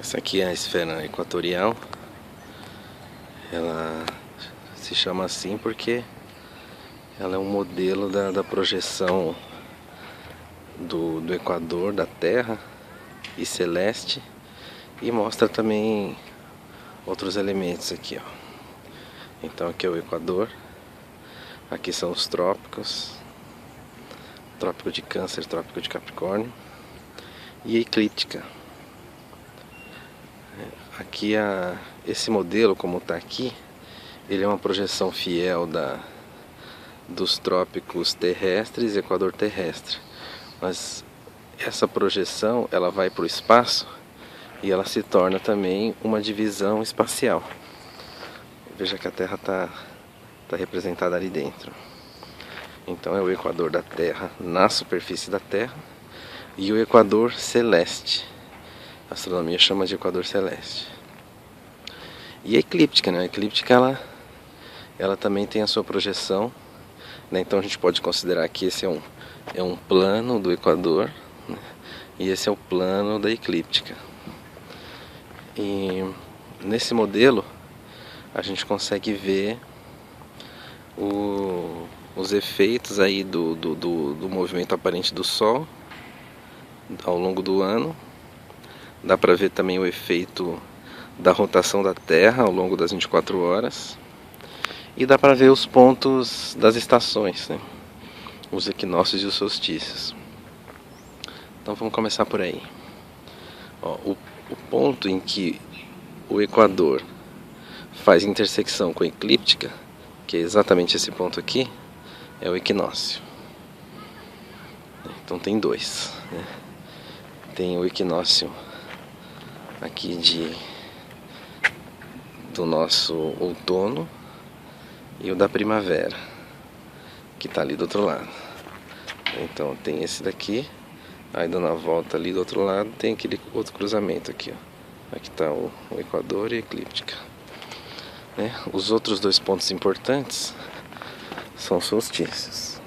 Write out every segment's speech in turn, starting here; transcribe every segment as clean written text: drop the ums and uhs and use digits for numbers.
Essa aqui é a esfera equatorial. Ela se chama assim porque ela é um modelo da projeção do Equador, da Terra e celeste, e mostra também outros elementos aqui, ó. Então aqui é o Equador, aqui são os trópicos, Trópico de Câncer, Trópico de Capricórnio e a eclíptica. Aqui esse modelo, como está aqui, ele é uma projeção fiel dos trópicos terrestres e Equador terrestre. Mas essa projeção ela vai para o espaço e ela se torna também uma divisão espacial. Veja que a Terra está representada ali dentro. Então é o Equador da Terra na superfície da Terra e o Equador celeste. A astronomia chama de Equador celeste. E a eclíptica, né? A eclíptica ela também tem a sua projeção, né? Então a gente pode considerar que esse é um plano do Equador, né? E esse é o plano da eclíptica. E nesse modelo a gente consegue ver os efeitos aí do movimento aparente do Sol ao longo do ano. Dá para ver também o efeito da rotação da Terra ao longo das 24 horas. E dá para ver os pontos das estações, né? Os equinócios e os solstícios. Então vamos começar por aí. Ó, o ponto em que o Equador faz intersecção com a eclíptica, que é exatamente esse ponto aqui, é o equinócio. Então tem dois, né? Tem o equinócio aqui do nosso outono e o da primavera, que está ali do outro lado. Então tem esse daqui, aí dando a volta ali do outro lado tem aquele outro cruzamento aqui, ó. Aqui está o Equador e a eclíptica, né? Os outros dois pontos importantes são os solstícios.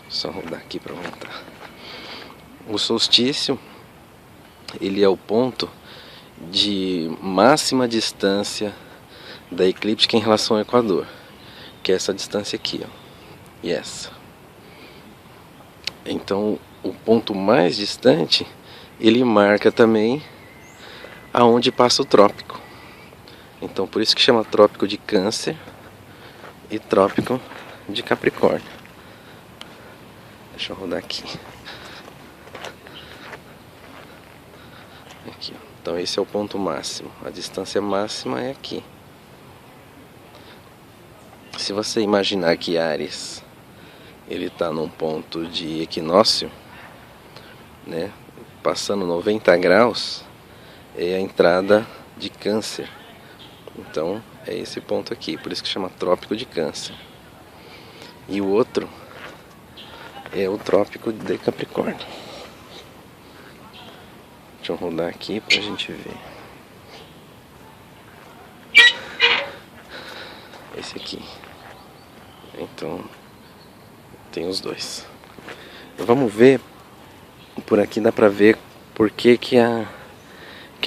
Só rodar aqui para voltar. O solstício, ele é o ponto de máxima distância da eclíptica em relação ao Equador, que é essa distância aqui, ó, e essa. Então o ponto mais distante ele marca também aonde passa o trópico. Então por isso que chama Trópico de Câncer e Trópico de Capricórnio. Deixa eu rodar aqui. Aqui, ó. Então esse é o ponto máximo. A distância máxima é aqui. Se você imaginar que Áries ele está num ponto de equinócio, né, passando 90 graus, é a entrada de Câncer. Então é esse ponto aqui, por isso que chama Trópico de Câncer. E o outro é o Trópico de Capricórnio. Deixa eu rodar aqui pra gente ver. Esse aqui. Então tem os dois. Vamos ver. Por aqui dá pra ver por que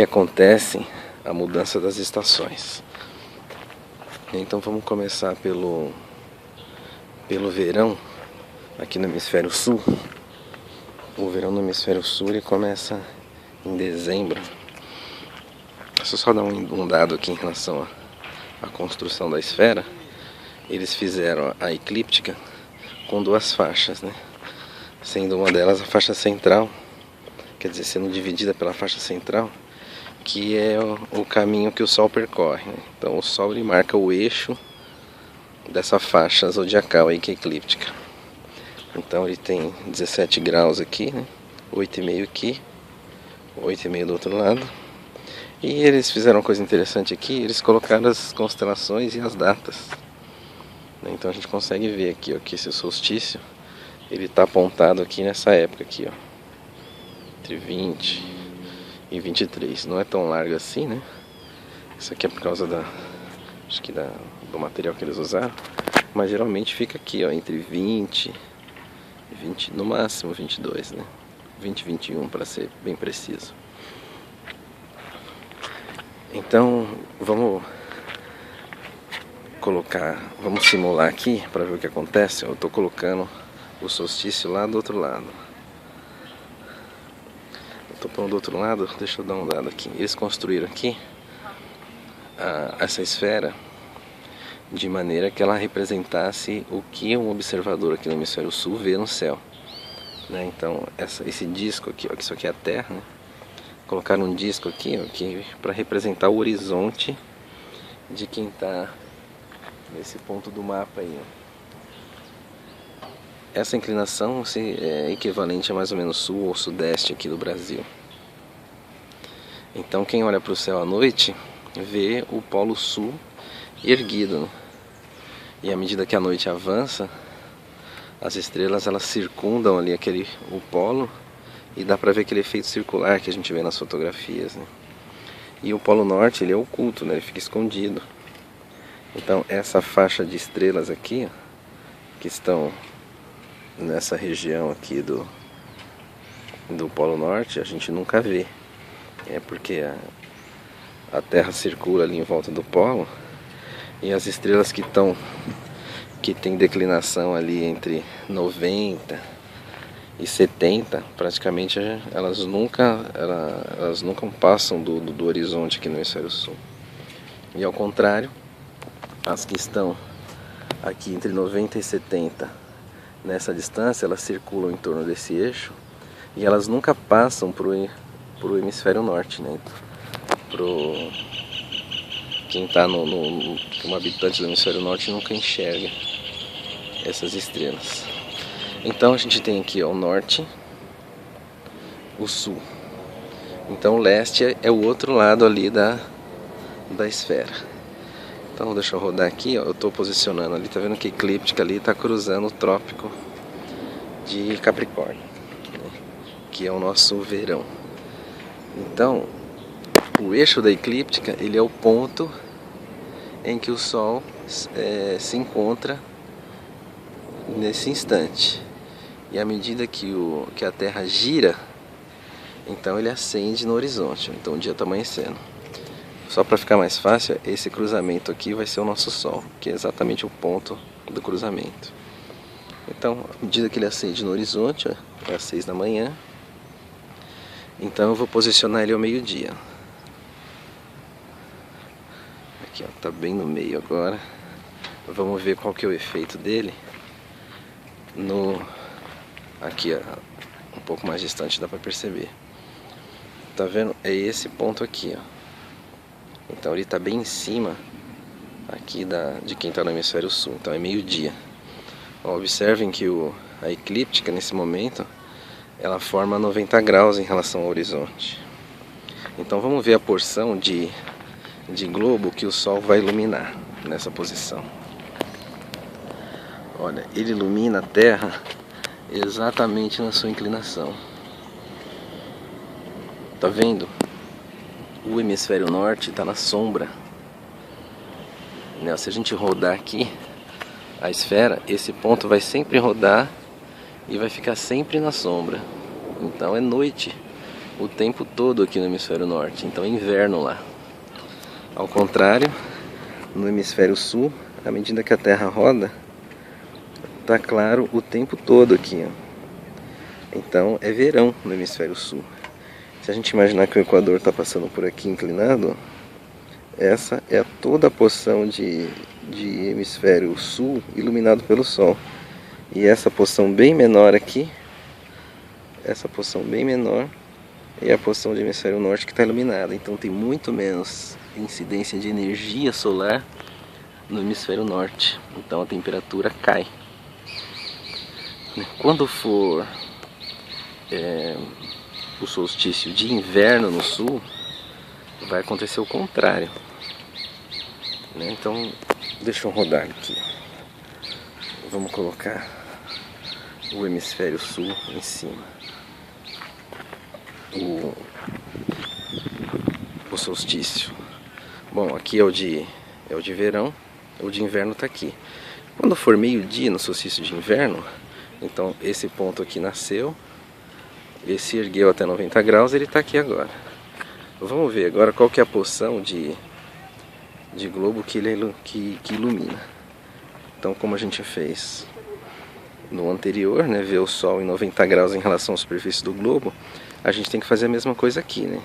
acontece a mudança das estações. Então vamos começar pelo verão aqui no hemisfério sul. O verão no hemisfério sul ele começa em dezembro. Deixa eu só dar um dado aqui em relação à construção da esfera. Eles fizeram a eclíptica com duas faixas, né? Sendo uma delas a faixa central, quer dizer, sendo dividida pela faixa central, que é o caminho que o Sol percorre, né? Então o Sol ele marca o eixo dessa faixa zodiacal aí que é eclíptica. Então ele tem 17 graus aqui, né? 8,5 aqui, 8,5 do outro lado. E eles fizeram uma coisa interessante aqui, eles colocaram as constelações e as datas. Então a gente consegue ver aqui, ó, que esse solstício ele está apontado aqui nessa época aqui, ó, entre 20 e 23. Não é tão largo assim, né? Isso aqui é por causa do material que eles usaram, mas geralmente fica aqui, ó, entre 20, no máximo 22, né? 20 e 21 para ser bem preciso. Então vamos simular aqui para ver o que acontece. Eu estou colocando o solstício lá do outro lado. Eu estou pondo do outro lado, deixa eu dar um dado aqui. Eles construíram aqui essa esfera de maneira que ela representasse o que um observador aqui no hemisfério sul vê no céu, né? Então esse disco aqui, ó, que isso aqui é a Terra, né? Colocaram um disco aqui, ó, para representar o horizonte de quem está nesse ponto do mapa aí, ó. Essa inclinação é equivalente a mais ou menos sul ou sudeste aqui do Brasil. Então quem olha para o céu à noite vê o polo sul erguido, né? E à medida que a noite avança, as estrelas elas circundam ali o polo e dá para ver aquele efeito circular que a gente vê nas fotografias, né? E o polo norte ele é oculto, né? Ele fica escondido. Então essa faixa de estrelas aqui, ó, que estão nessa região aqui do polo norte, a gente nunca vê. É porque a Terra circula ali em volta do polo. E as estrelas que tem declinação ali entre 90 e 70, praticamente elas nunca passam do horizonte aqui no hemisfério sul. E ao contrário, as que estão aqui entre 90 e 70, nessa distância, elas circulam em torno desse eixo e elas nunca passam pro hemisfério norte, né? Quem está como habitante do hemisfério norte nunca enxerga essas estrelas. Então a gente tem aqui, ó, o norte, o sul. Então o leste é o outro lado ali da esfera. Então deixa eu rodar aqui, ó, eu estou posicionando ali, tá vendo que a eclíptica ali está cruzando o trópico de Capricórnio, né, que é o nosso verão. Então o eixo da eclíptica ele é o ponto em que o Sol se encontra nesse instante. E à medida que a Terra gira, então ele acende no horizonte. Então o dia está amanhecendo. Só para ficar mais fácil, esse cruzamento aqui vai ser o nosso Sol, que é exatamente o ponto do cruzamento. Então, à medida que ele acende no horizonte, ó, é às 6 da manhã. Então eu vou posicionar ele ao meio-dia. Aqui, ó, tá bem no meio agora. Vamos ver qual que é o efeito dele aqui, ó, um pouco mais distante dá para perceber. Tá vendo? É esse ponto aqui, ó. Então ele tá bem em cima aqui de quem tá no hemisfério sul. Então é meio-dia. Observem que a eclíptica nesse momento ela forma 90 graus em relação ao horizonte. Então vamos ver a porção de globo que o Sol vai iluminar nessa posição. Olha, ele ilumina a Terra exatamente na sua inclinação. Tá vendo? O hemisfério norte está na sombra, né? Se a gente rodar aqui a esfera, esse ponto vai sempre rodar e vai ficar sempre na sombra. Então é noite o tempo todo aqui no hemisfério norte. Então é inverno lá. Ao contrário, no hemisfério sul, à medida que a Terra roda, tá claro o tempo todo aqui, ó. Então é verão no hemisfério sul. Se a gente imaginar que o Equador está passando por aqui inclinado, essa é toda a porção de hemisfério sul iluminado pelo Sol. E essa porção bem menor aqui, essa porção bem menor, é a porção de hemisfério norte que está iluminada. Então tem muito menos incidência de energia solar no hemisfério norte. Então a temperatura cai. Quando for o solstício de inverno no sul, vai acontecer o contrário, né? Então deixa eu rodar aqui. Vamos colocar o hemisfério sul em cima. O solstício. Bom, aqui é o de verão, o de inverno está aqui. Quando for meio-dia no solstício de inverno, então esse ponto aqui nasceu, ele se ergueu até 90 graus, ele está aqui agora. Vamos ver agora qual que é a porção de globo que ilumina. Então, como a gente fez no anterior, né, ver o Sol em 90 graus em relação à superfície do globo, a gente tem que fazer a mesma coisa aqui, né?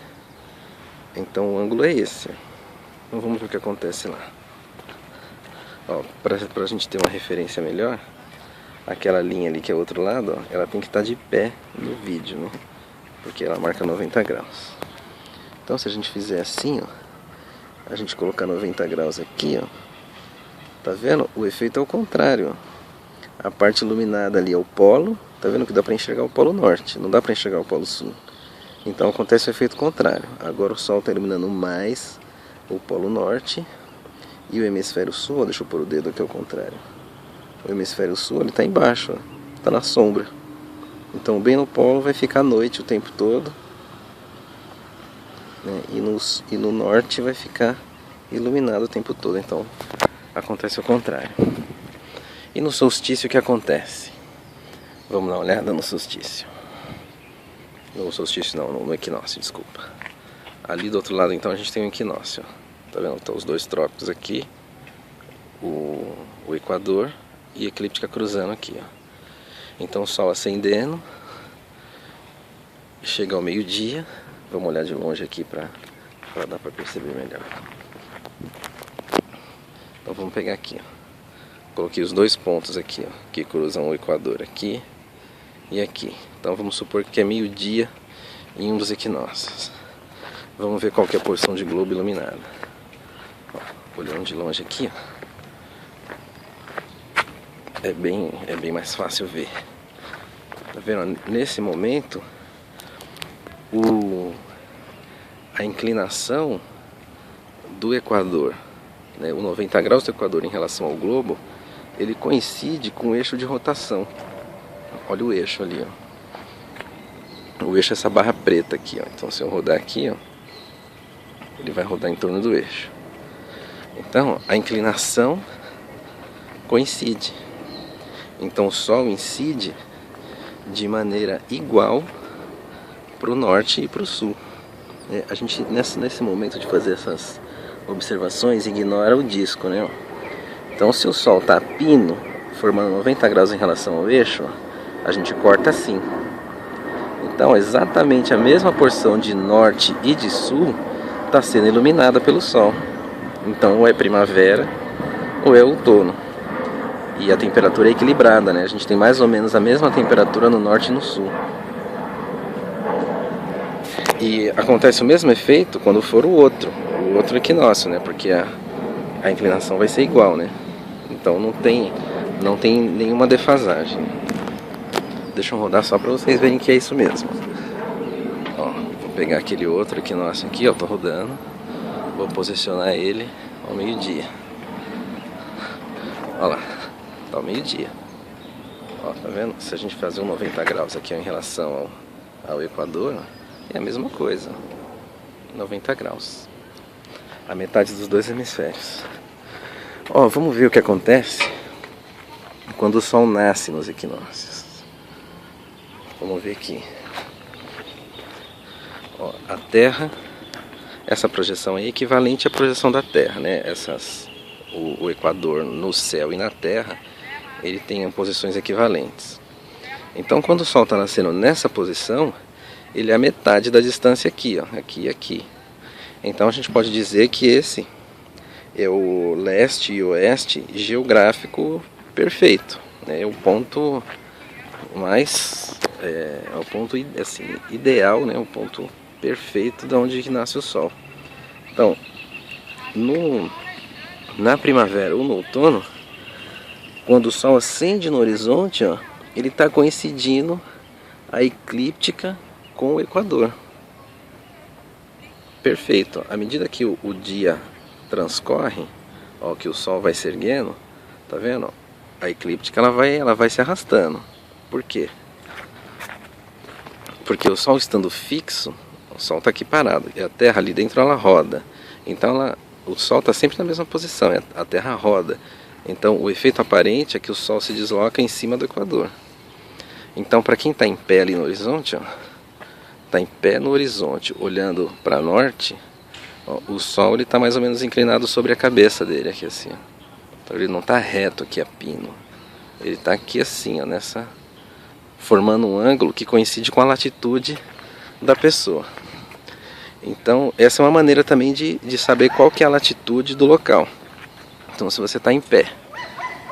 Então o ângulo é esse. Então vamos ver o que acontece lá. Para a gente ter uma referência melhor, aquela linha ali que é o outro lado, ó, ela tem que estar de pé no vídeo, né? Porque ela marca 90 graus. Então se a gente fizer assim, ó, a gente colocar 90 graus aqui, ó, tá vendo? O efeito é o contrário, ó. A parte iluminada ali é o polo, tá vendo que dá para enxergar o polo norte, não dá para enxergar o polo sul. Então acontece o efeito contrário. Agora o Sol está iluminando mais o polo norte e o hemisfério sul, deixa eu pôr o dedo aqui ao contrário. O hemisfério sul ele está embaixo, está na sombra. Então bem no polo vai ficar noite o tempo todo, né? E no norte vai ficar iluminado o tempo todo. Então acontece o contrário. E no solstício o que acontece? Vamos dar uma olhada no solstício. No solstício não, no equinócio, desculpa. Ali do outro lado então a gente tem o equinócio. Tá vendo? Estão os dois trópicos aqui, o equador e a eclíptica cruzando aqui, ó. Então o Sol acendendo, chega ao meio-dia. Vamos olhar de longe aqui para dar para perceber melhor. Então vamos pegar aqui, ó. Coloquei os dois pontos aqui, ó, que cruzam o equador aqui e aqui. Então vamos supor que é meio-dia em um dos equinócios. Vamos ver qual que é a porção de globo iluminada. Ó, olhando de longe aqui, ó, é bem mais fácil ver. Tá vendo? Nesse momento, a inclinação do equador, né, o 90 graus do equador em relação ao globo, ele coincide com o eixo de rotação. Olha o eixo ali, ó. O eixo é essa barra preta aqui, ó. Então se eu rodar aqui, ó, ele vai rodar em torno do eixo. Então, ó, a inclinação coincide. Então o Sol incide de maneira igual para o norte e para o sul. A gente nesse momento de fazer essas observações ignora o disco, né? Então se o Sol está a pino, formando 90 graus em relação ao eixo, a gente corta assim. Então exatamente a mesma porção de norte e de sul está sendo iluminada pelo Sol. Então ou é primavera ou é outono. E a temperatura é equilibrada, né? A gente tem mais ou menos a mesma temperatura no norte e no sul. E acontece o mesmo efeito quando for o outro equinócio, né? Porque a inclinação vai ser igual, né? Então não tem nenhuma defasagem. Deixa eu rodar só para vocês verem que é isso mesmo. Ó, vou pegar aquele outro equinócio aqui, ó, tô rodando. Vou posicionar ele ao meio-dia. Olha lá, tá ao meio-dia. Ó, tá vendo? Se a gente fazer um 90 graus aqui ó, em relação ao equador, é a mesma coisa. 90 graus. A metade dos dois hemisférios. Ó, vamos ver o que acontece quando o Sol nasce nos equinócios. Vamos ver aqui. Ó, a Terra, essa projeção é equivalente à projeção da Terra, né? O equador no céu e na Terra, ele tem posições equivalentes. Então, quando o Sol está nascendo nessa posição, ele é a metade da distância aqui, ó, aqui e aqui. Então a gente pode dizer que esse é o leste e oeste geográfico perfeito, né? É o ponto mais o ponto assim, ideal, né? O ponto perfeito de onde nasce o Sol. Então, na primavera ou no outono, quando o Sol acende no horizonte, ó, ele está coincidindo a eclíptica com o equador. Perfeito. À medida que o dia transcorre, ó, que o Sol vai se erguendo, tá vendo? A eclíptica ela vai se arrastando. Por quê? Porque o Sol estando fixo, o Sol está aqui parado e a Terra ali dentro ela roda. Então o Sol está sempre na mesma posição, a Terra roda. Então o efeito aparente é que o Sol se desloca em cima do equador. Então para quem está em pé ali no horizonte, ó, está em pé no horizonte, olhando para norte, ó, o Sol ele está mais ou menos inclinado sobre a cabeça dele, aqui assim. Ó. Então ele não está reto aqui a pino. Ele está aqui assim, ó, formando um ângulo que coincide com a latitude da pessoa. Então essa é uma maneira também de saber qual que é a latitude do local. Então se você está em pé,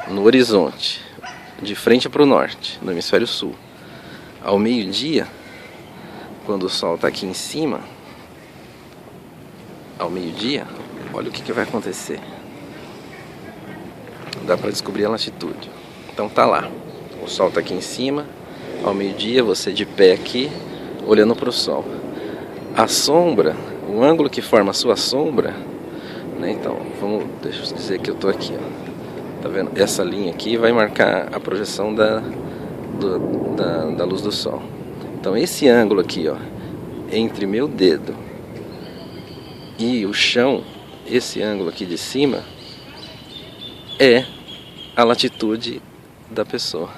no horizonte, de frente para o norte, no hemisfério sul, ao meio-dia, quando o Sol está aqui em cima, ao meio-dia, olha o que vai acontecer. Dá para descobrir a latitude. Então tá lá, o Sol está aqui em cima, ao meio-dia você de pé aqui, olhando para o Sol. A sombra, o ângulo que forma a sua sombra, né, então, deixa eu dizer que eu estou aqui, ó, tá vendo? Essa linha aqui vai marcar a projeção da luz do Sol. Então esse ângulo aqui, ó, entre meu dedo e o chão, esse ângulo aqui de cima, é a latitude da pessoa.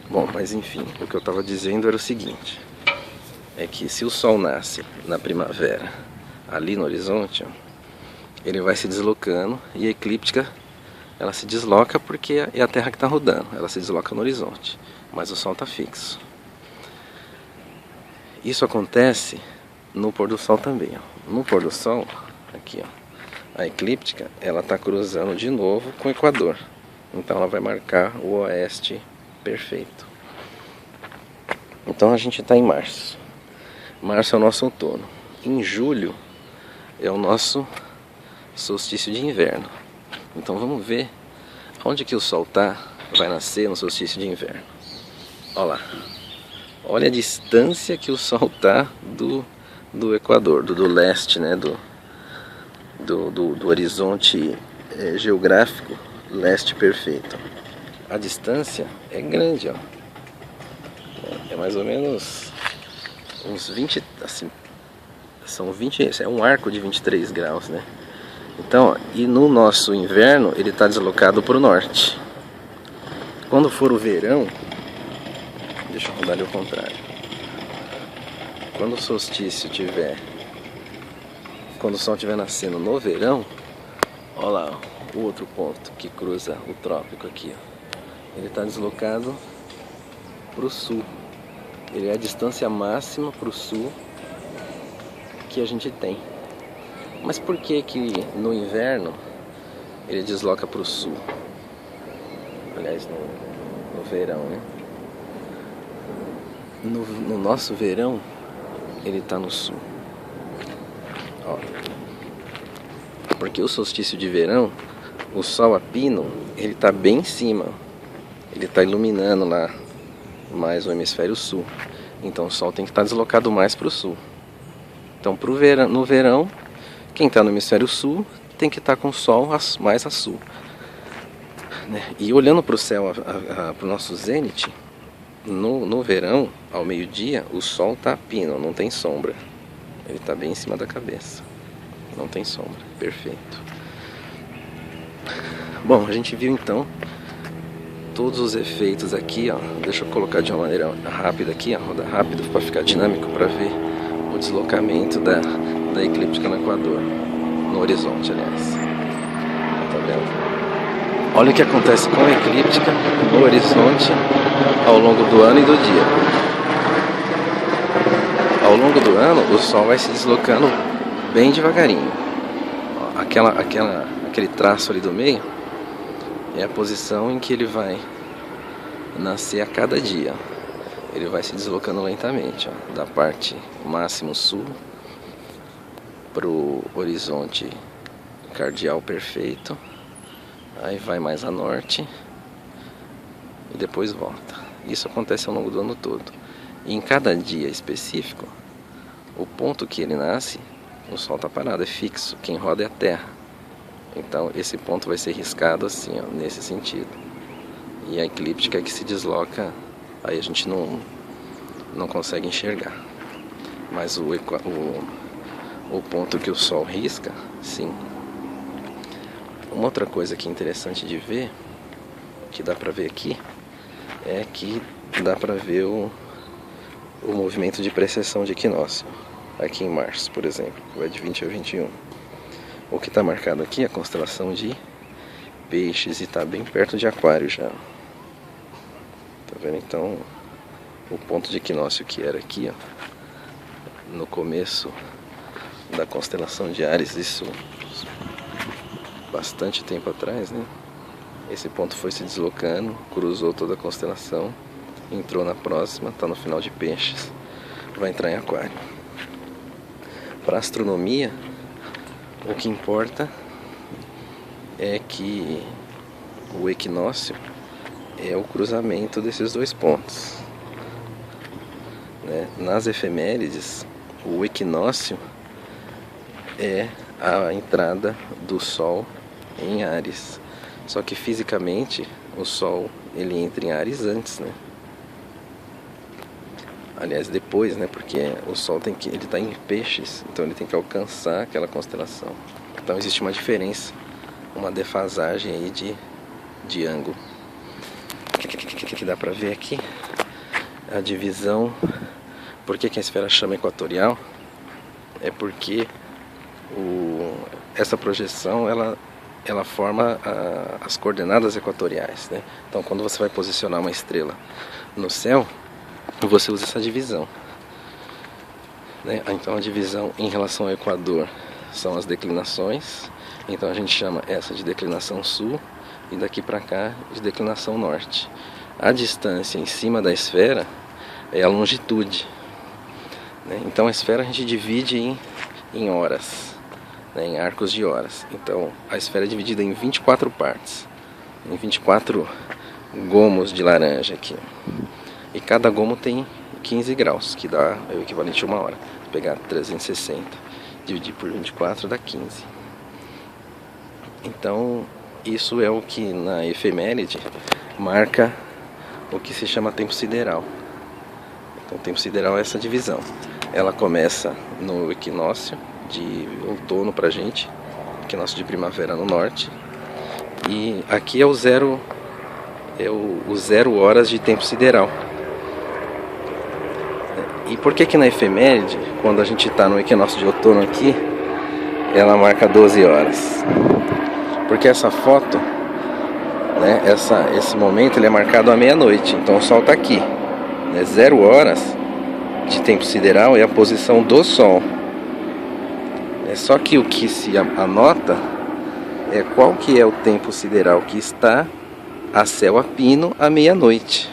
Bom, mas enfim, o que eu estava dizendo era o seguinte, é que se o Sol nasce na primavera, ali no horizonte, ó, ele vai se deslocando, e a eclíptica, ela se desloca porque é a Terra que está rodando, ela se desloca no horizonte, mas o Sol está fixo. Isso acontece no pôr do Sol também, ó. No pôr do Sol, aqui, ó, a eclíptica, ela está cruzando de novo com o Equador, então ela vai marcar o oeste perfeito. Então a gente está em março. Março é o nosso outono. Em julho é o nosso solstício de inverno. Então vamos ver onde que o Sol vai nascer no solstício de inverno. Olha lá. Olha a distância que o Sol está do Equador, do leste, né? Do horizonte geográfico leste perfeito. A distância é grande, ó. É mais ou menos uns 20, assim, são 20, é um arco de 23 graus, né? Então, ó, e no nosso inverno ele está deslocado para o norte. Quando for o verão, deixa eu rodar ali ao contrário. Quando o solstício quando o Sol estiver nascendo no verão, olha lá, ó, o outro ponto que cruza o trópico aqui, ó. Ele está deslocado para o sul. Ele é a distância máxima para o sul que a gente tem. Mas por que no inverno ele desloca para o sul? Aliás, no verão, né? No nosso verão, ele está no sul. Ó. Porque o solstício de verão, o Sol a pino, ele está bem em cima. Ele está iluminando lá mais o hemisfério sul. Então o Sol tem que estar deslocado mais para o sul. Então no verão, quem está no hemisfério sul tem que estar com o Sol mais a sul, né? E olhando para o céu, para o nosso zênite, no verão, ao meio-dia, o Sol está a pino, não tem sombra. Ele está bem em cima da cabeça. Não tem sombra. Perfeito. Bom, a gente viu então todos os efeitos aqui, ó. Deixa eu colocar de uma maneira rápida aqui, ó, rodar rápido para ficar dinâmico, para ver o deslocamento da eclíptica no Equador, no horizonte, aliás. Tá vendo? Olha o que acontece com a eclíptica no horizonte ao longo do ano e do dia. Ao longo do ano, o Sol vai se deslocando bem devagarinho. Aquele traço ali do meio é a posição em que ele vai nascer a cada dia. Ele vai se deslocando lentamente, ó, da parte máximo sul para o horizonte cardial perfeito. Aí vai mais a norte e depois volta. Isso acontece ao longo do ano todo. E em cada dia específico, o ponto que ele nasce, o Sol está parado, é fixo. Quem roda é a Terra. Então esse ponto vai ser riscado assim, ó, nesse sentido. E a eclíptica é que se desloca, aí a gente não consegue enxergar. Mas o ponto que o Sol risca, sim. Uma outra coisa que é interessante de ver, que dá pra ver aqui, é que dá pra ver o movimento de precessão de equinócio, aqui em março, por exemplo, vai de 20 a 21. O que está marcado aqui é a constelação de Peixes e está bem perto de Aquário já. Tá vendo então o ponto de equinócio que era aqui, ó, no começo da constelação de Áries, isso bastante tempo atrás, né? Esse ponto foi se deslocando, cruzou toda a constelação, entrou na próxima, está no final de Peixes, vai entrar em Aquário. Para a astronomia, o que importa é que o equinócio é o cruzamento desses dois pontos, né? Nas efemérides, o equinócio é a entrada do Sol em Áries. Só que fisicamente o Sol ele entra em Áries antes, né? Aliás, depois, né? Porque o Sol ele está em Peixes, então ele tem que alcançar aquela constelação. Então existe uma diferença, uma defasagem aí de ângulo. O que dá para ver aqui? A divisão. Por que a esfera chama equatorial? É porque essa projeção ela forma as coordenadas equatoriais, né? Então quando você vai posicionar uma estrela no céu, você usa essa divisão, né? Então a divisão em relação ao Equador são as declinações. Então a gente chama essa de declinação sul e daqui para cá de declinação norte. A distância em cima da esfera é a longitude, né? Então a esfera a gente divide em horas, né? Em arcos de horas. Então a esfera é dividida em 24 partes, em 24 gomos de laranja aqui. E cada gomo tem 15 graus, que dá o equivalente a 1 hora. Vou pegar 360, dividir por 24 dá 15. Então isso é o que na efeméride marca o que se chama tempo sideral. Então o tempo sideral é essa divisão. Ela começa no equinócio de outono pra gente, equinócio de primavera no norte. E aqui é o zero horas de tempo sideral. E por que na efeméride, quando a gente está no equinócio de outono aqui, ela marca 12 horas? Porque essa foto, né, esse momento ele é marcado à meia-noite, então o Sol está aqui, né, 0 horas de tempo sideral é a posição do Sol. Só que o que se anota é qual que é o tempo sideral que está a céu a pino à meia-noite,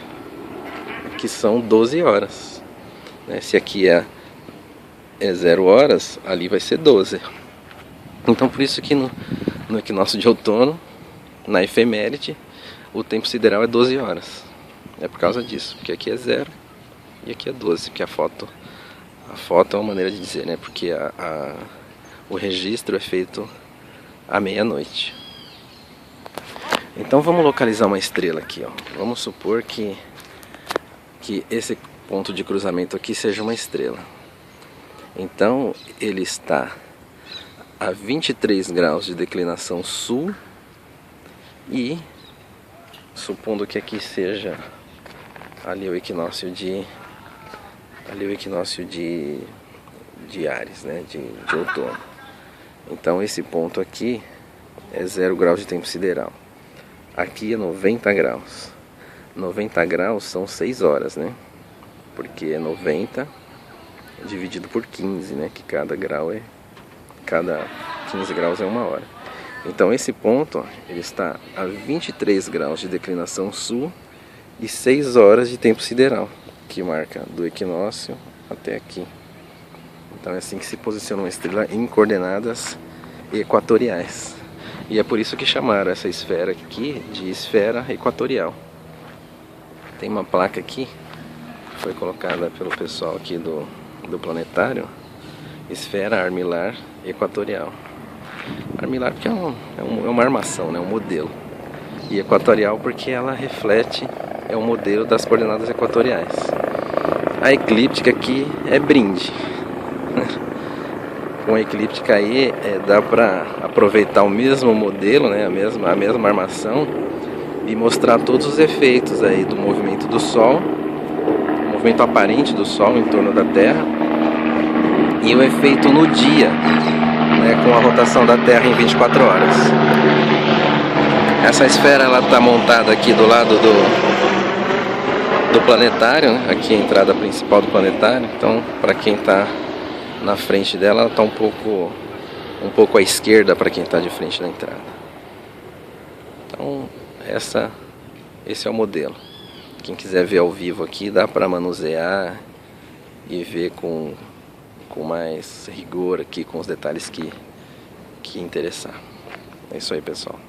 que são 12 horas. Se aqui é 0 horas, ali vai ser 12. Então por isso que no equinócio de outono, na efeméride, o tempo sideral é 12 horas. É por causa disso, porque aqui é 0 e aqui é 12, porque a foto é uma maneira de dizer, né? Porque o registro é feito à meia-noite. Então vamos localizar uma estrela aqui, ó. Vamos supor que esse ponto de cruzamento aqui seja uma estrela. Então ele está a 23 graus de declinação sul e, supondo que aqui seja ali o equinócio de Áries, né, de outono. Então esse ponto aqui é 0 graus de tempo sideral. Aqui é 90 graus. 90 graus são 6 horas, né? Porque é 90 dividido por 15, né? Que cada 15 graus é 1 hora. Então esse ponto, ó, ele está a 23 graus de declinação sul e 6 horas de tempo sideral, que marca do equinócio até aqui. Então é assim que se posiciona uma estrela em coordenadas equatoriais. E é por isso que chamaram essa esfera aqui de esfera equatorial. Tem uma placa aqui, foi colocada pelo pessoal aqui do planetário, esfera armilar equatorial. Armilar porque é uma armação, né, um modelo. E equatorial porque ela reflete, é um modelo das coordenadas equatoriais. A eclíptica aqui é brinde. Com a eclíptica aí dá para aproveitar o mesmo modelo, né, a mesma armação, e mostrar todos os efeitos aí do movimento do Sol, movimento aparente do Sol em torno da Terra e o efeito no dia, né, com a rotação da Terra em 24 horas. Essa esfera ela está montada aqui do lado do planetário, né? Aqui é a entrada principal do planetário. Então, para quem está na frente dela, ela está um pouco à esquerda para quem está de frente da entrada. Então, esse é o modelo. Quem quiser ver ao vivo aqui, dá para manusear e ver com mais rigor aqui, com os detalhes que interessar. É isso aí, pessoal.